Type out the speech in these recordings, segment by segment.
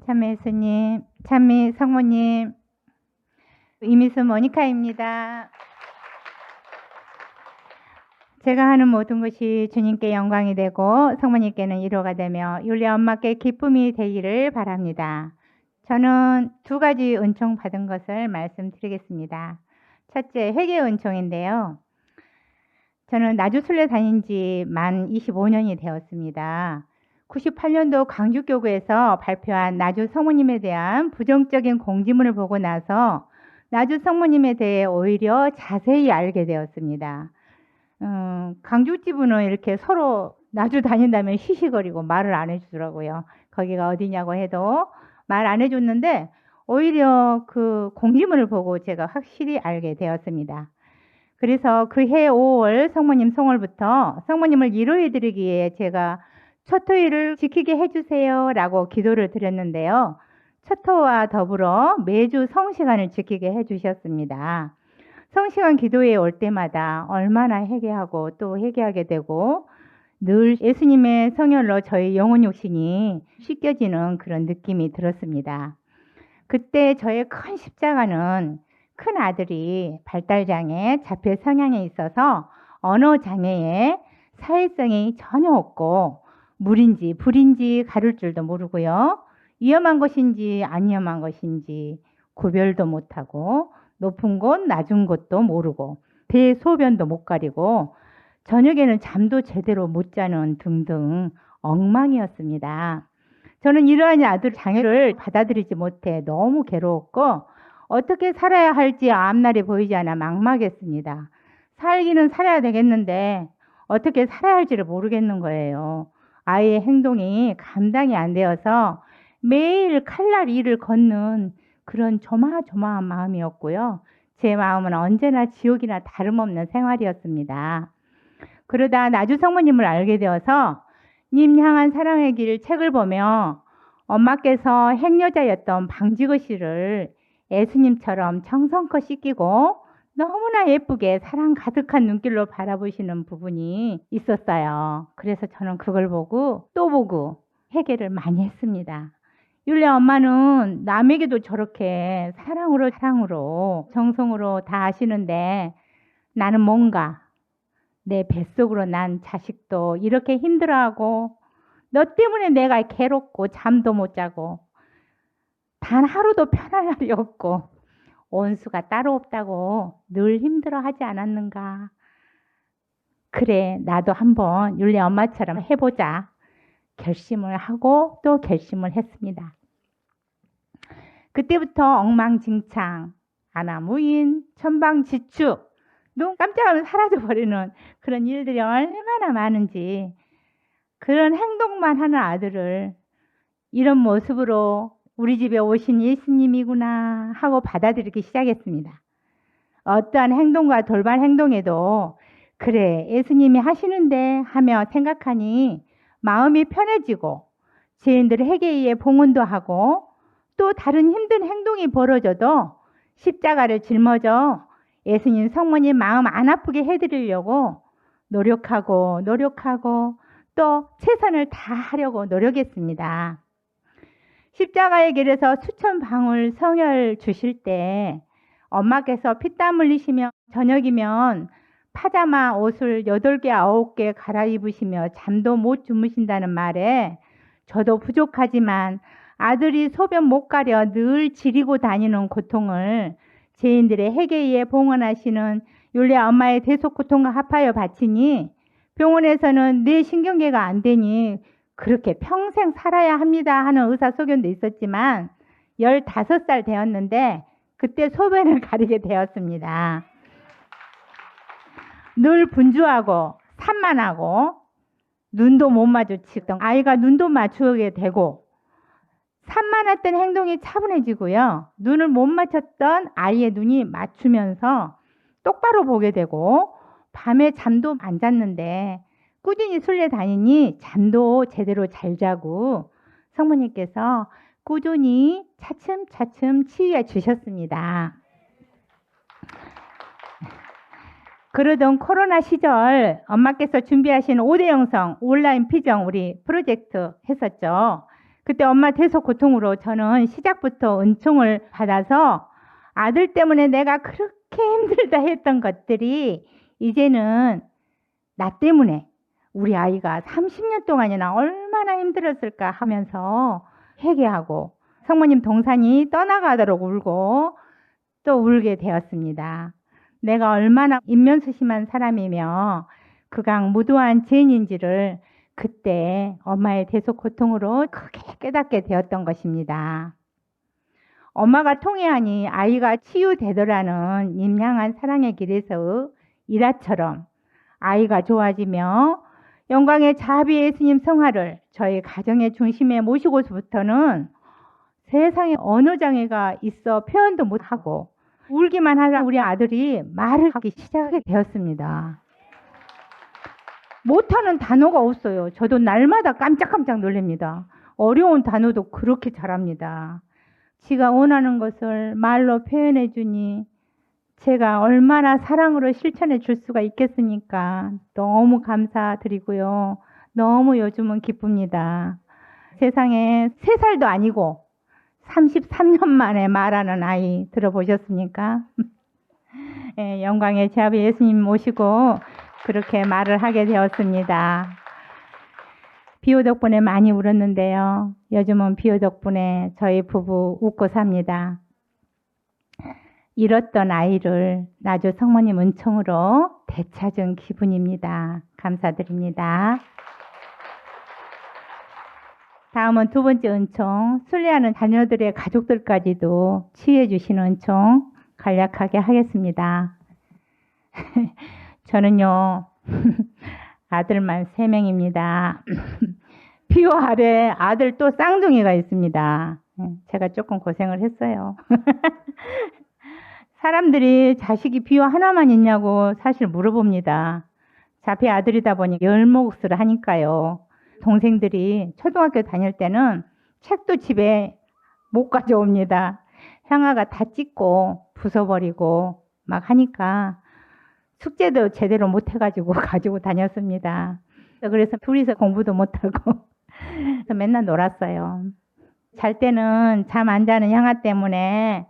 참매 예수님, 참미 성모님, 이미수 모니카입니다. 제가 하는 모든 것이 주님께 영광이 되고 성모님께는 위로가 되며 율리 엄마께 기쁨이 되기를 바랍니다. 저는 두 가지 은총 받은 것을 말씀드리겠습니다. 첫째, 회개 은총인데요. 저는 나주순례 다닌 지 만 25년이 되었습니다. 98년도 광주교구에서 발표한 나주 성모님에 대한 부정적인 공지문을 보고 나서 나주 성모님에 대해 오히려 자세히 알게 되었습니다. 광주지부는 이렇게 서로 나주 다닌다면 시시거리고 말을 안 해주더라고요. 거기가 어디냐고 해도 말 안 해줬는데 오히려 그 공지문을 보고 제가 확실히 알게 되었습니다. 그래서 그해 5월 성모님 송월부터 성모님을 위로해 드리기 위해 제가 첫토일을 지키게 해주세요 라고 기도를 드렸는데요. 첫토와 더불어 매주 성시간을 지키게 해주셨습니다. 성시간 기도회에 올 때마다 얼마나 회개하고 또 회개하게 되고 늘 예수님의 성혈로 저희 영혼 욕심이 씻겨지는 그런 느낌이 들었습니다. 그때 저의 큰 십자가는 큰 아들이 발달장애, 자폐 성향에 있어서 언어 장애에 사회성이 전혀 없고 물인지 불인지 가를 줄도 모르고요. 위험한 것인지 안 위험한 것인지 구별도 못하고 높은 곳 낮은 곳도 모르고 대소변도 못 가리고 저녁에는 잠도 제대로 못 자는 등등 엉망이었습니다. 저는 이러한 아들 장애를 받아들이지 못해 너무 괴로웠고 어떻게 살아야 할지 앞날이 보이지 않아 막막했습니다. 살기는 살아야 되겠는데 어떻게 살아야 할지를 모르겠는 거예요. 아이의 행동이 감당이 안 되어서 매일 칼날 일을 걷는 그런 조마조마한 마음이었고요. 제 마음은 언제나 지옥이나 다름없는 생활이었습니다. 그러다 나주 성모님을 알게 되어서 님 향한 사랑의 길 책을 보며 엄마께서 행여자였던 방지거 씨를 예수님처럼 정성껏 씻기고 너무나 예쁘게 사랑 가득한 눈길로 바라보시는 부분이 있었어요. 그래서 저는 그걸 보고 또 보고 회개를 많이 했습니다. 율리 엄마는 남에게도 저렇게 사랑으로 정성으로 다 하시는데 나는 뭔가 내 뱃속으로 난 자식도 이렇게 힘들어하고 너 때문에 내가 괴롭고 잠도 못 자고 단 하루도 편할 날이 없고 온수가 따로 없다고 늘 힘들어하지 않았는가. 그래, 나도 한번 율리 엄마처럼 해보자 결심을 하고 또 결심을 했습니다. 그때부터 엉망진창, 아나무인, 천방지축, 눈 깜짝하면 사라져버리는 그런 일들이 얼마나 많은지 그런 행동만 하는 아들을 이런 모습으로 우리 집에 오신 예수님이구나 하고 받아들이기 시작했습니다. 어떠한 행동과 돌발 행동에도 그래 예수님이 하시는데 하며 생각하니 마음이 편해지고 죄인들의 회개에 봉헌도 하고 또 다른 힘든 행동이 벌어져도 십자가를 짊어져 예수님 성모님 마음 안 아프게 해드리려고 노력하고 또 최선을 다하려고 노력했습니다. 십자가의 길에서 수천 방울 성혈 주실 때 엄마께서 피땀 흘리시며 저녁이면 파자마 옷을 8개 9개 갈아입으시며 잠도 못 주무신다는 말에 저도 부족하지만 아들이 소변 못 가려 늘 지리고 다니는 고통을 죄인들의 회개에 봉헌하시는 율리 엄마의 대속고통과 합하여 바치니 병원에서는 내 신경계가 안 되니 그렇게 평생 살아야 합니다 하는 의사소견도 있었지만 15살 되었는데 그때 소변을 가리게 되었습니다. 늘 분주하고 산만하고 눈도 못 마주치던 아이가 눈도 맞추게 되고 산만했던 행동이 차분해지고요. 눈을 못 맞췄던 아이의 눈이 맞추면서 똑바로 보게 되고 밤에 잠도 안 잤는데 꾸준히 순례 다니니 잠도 제대로 잘 자고 성모님께서 꾸준히 차츰차츰 치유해 주셨습니다. 그러던 코로나 시절 엄마께서 준비하신 5대 영성 온라인 피정 우리 프로젝트 했었죠. 그때 엄마 대소 고통으로 저는 시작부터 은총을 받아서 아들 때문에 내가 그렇게 힘들다 했던 것들이 이제는 나 때문에 우리 아이가 30년 동안이나 얼마나 힘들었을까 하면서 회개하고 성모님 동산이 떠나가도록 울고 또 울게 되었습니다. 내가 얼마나 인면수심한 사람이며 그강 무도한 죄인인지를 그때 엄마의 대소 고통으로 크게 깨닫게 되었던 것입니다. 엄마가 통회하니 아이가 치유되더라는 임양한 사랑의 길에서 일화처럼 아이가 좋아지며 영광의 자비 예수님 성화를 저희 가정의 중심에 모시고서부터는 세상에 어느 장애가 있어 표현도 못하고 울기만 하다 우리 아들이 말을 하기 시작하게 되었습니다. 못하는 단어가 없어요. 저도 날마다 깜짝깜짝 놀랍니다. 어려운 단어도 그렇게 잘합니다. 지가 원하는 것을 말로 표현해 주니 제가 얼마나 사랑으로 실천해 줄 수가 있겠습니까? 너무 감사드리고요. 너무 요즘은 기쁩니다. 세상에 3살도 아니고 33년 만에 말하는 아이 들어보셨습니까? 예, 영광의 자비 예수님 모시고 그렇게 말을 하게 되었습니다. 비오 덕분에 많이 울었는데요. 요즘은 비오 덕분에 저희 부부 웃고 삽니다. 잃었던 아이를 나주 성모님 은총으로 되찾은 기분입니다. 감사드립니다. 다음은 두 번째 은총, 순례하는 자녀들의 가족들까지도 치유해 주시는 은총 간략하게 하겠습니다. 저는요 아들만 3명입니다. 비오 아래 아들 또 쌍둥이가 있습니다. 제가 조금 고생을 했어요. 사람들이 자식이 비오 하나만 있냐고 사실 물어봅니다. 자폐 아들이다 보니 열목을 하니까요. 동생들이 초등학교 다닐 때는 책도 집에 못 가져옵니다. 형아가 다 찢고 부숴버리고 막 하니까 숙제도 제대로 못 해가지고 가지고 다녔습니다. 그래서 둘이서 공부도 못하고 맨날 놀았어요. 잘 때는 잠 안 자는 형아 때문에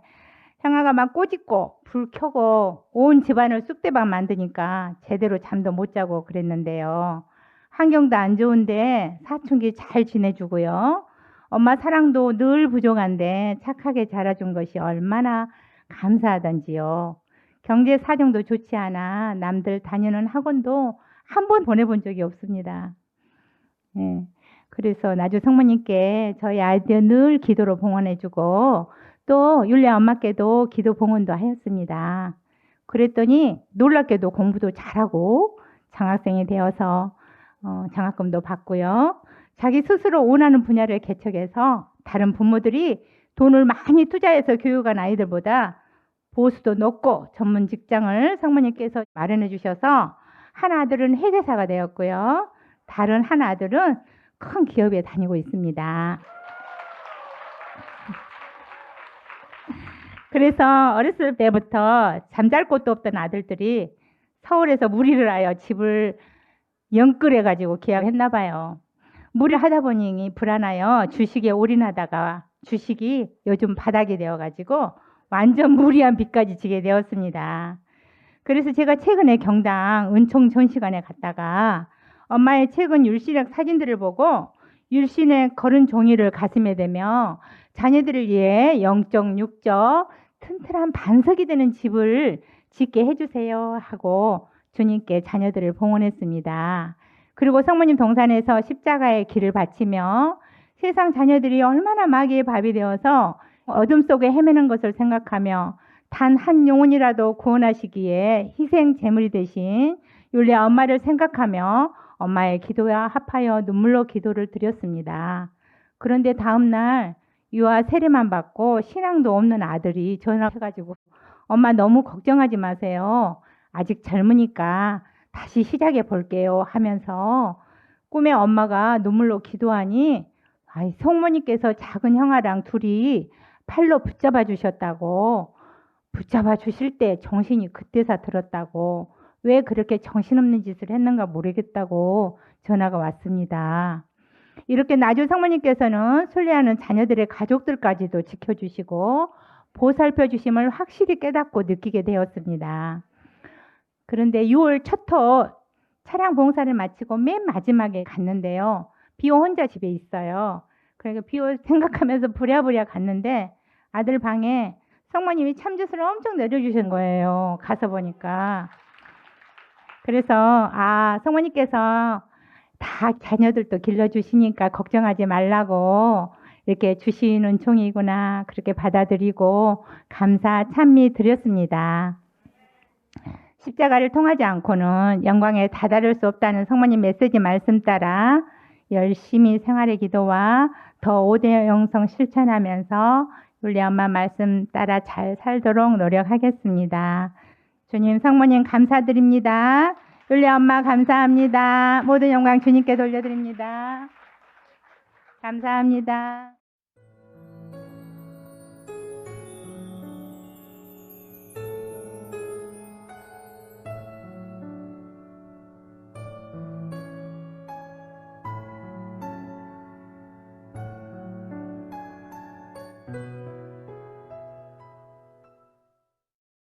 형아가 막 꼬집고 불 켜고 온 집안을 쑥대밭 만드니까 제대로 잠도 못 자고 그랬는데요. 환경도 안 좋은데 사춘기 잘 지내주고요. 엄마 사랑도 늘 부족한데 착하게 자라준 것이 얼마나 감사하던지요. 경제 사정도 좋지 않아 남들 다니는 학원도 한 번 보내본 적이 없습니다. 네. 그래서 나주 성모님께 저희 아이들 늘 기도로 봉헌해주고 또 율례 엄마께도 기도 봉헌도 하였습니다. 그랬더니 놀랍게도 공부도 잘하고 장학생이 되어서 장학금도 받고요. 자기 스스로 원하는 분야를 개척해서 다른 부모들이 돈을 많이 투자해서 교육한 아이들보다 보수도 높고 전문 직장을 성모님께서 마련해 주셔서 한 아들은 회계사가 되었고요. 다른 한 아들은 큰 기업에 다니고 있습니다. 그래서 어렸을 때부터 잠잘 곳도 없던 아들들이 서울에서 무리를 하여 집을 연끌해가지고 계약했나 봐요. 무리를 하다 보니 불안하여 주식에 올인하다가 주식이 요즘 바닥이 되어가지고 완전 무리한 빚까지 지게 되었습니다. 그래서 제가 최근에 경당 은총 전시관에 갔다가 엄마의 최근 율신의 사진들을 보고 율신의 걸은 종이를 가슴에 대며 자녀들을 위해 영적 육적 튼튼한 반석이 되는 집을 짓게 해주세요 하고 주님께 자녀들을 봉헌했습니다. 그리고 성모님 동산에서 십자가의 길을 바치며 세상 자녀들이 얼마나 마귀의 밥이 되어서 어둠 속에 헤매는 것을 생각하며 단 한 영혼이라도 구원하시기에 희생 제물이 되신 율례 엄마를 생각하며 엄마의 기도에 합하여 눈물로 기도를 드렸습니다. 그런데 다음날 유아 세례만 받고 신앙도 없는 아들이 전화해가지고 엄마 너무 걱정하지 마세요. 아직 젊으니까 다시 시작해 볼게요 하면서 꿈에 엄마가 눈물로 기도하니 성모님께서 작은 형아랑 둘이 팔로 붙잡아 주셨다고, 붙잡아 주실 때 정신이 그때서 들었다고, 왜 그렇게 정신없는 짓을 했는가 모르겠다고 전화가 왔습니다. 이렇게 나주 성모님께서는 순례하는 자녀들의 가족들까지도 지켜주시고 보살펴 주심을 확실히 깨닫고 느끼게 되었습니다. 그런데 6월 첫터 차량 봉사를 마치고 맨 마지막에 갔는데요. 비오 혼자 집에 있어요. 그러니까 비오 생각하면서 부랴부랴 갔는데 아들 방에 성모님이 참젓을 엄청 내려주신 거예요. 가서 보니까. 그래서 성모님께서 다 자녀들도 길러주시니까 걱정하지 말라고 이렇게 주시는 종이구나 그렇게 받아들이고 감사 찬미 드렸습니다. 십자가를 통하지 않고는 영광에 다다를 수 없다는 성모님 메시지 말씀 따라 열심히 생활의 기도와 더 5대 영성 실천하면서 율리 엄마 말씀 따라 잘 살도록 노력하겠습니다. 주님, 성모님 감사드립니다. 율리 엄마 감사합니다. 모든 영광 주님께 돌려드립니다. 감사합니다.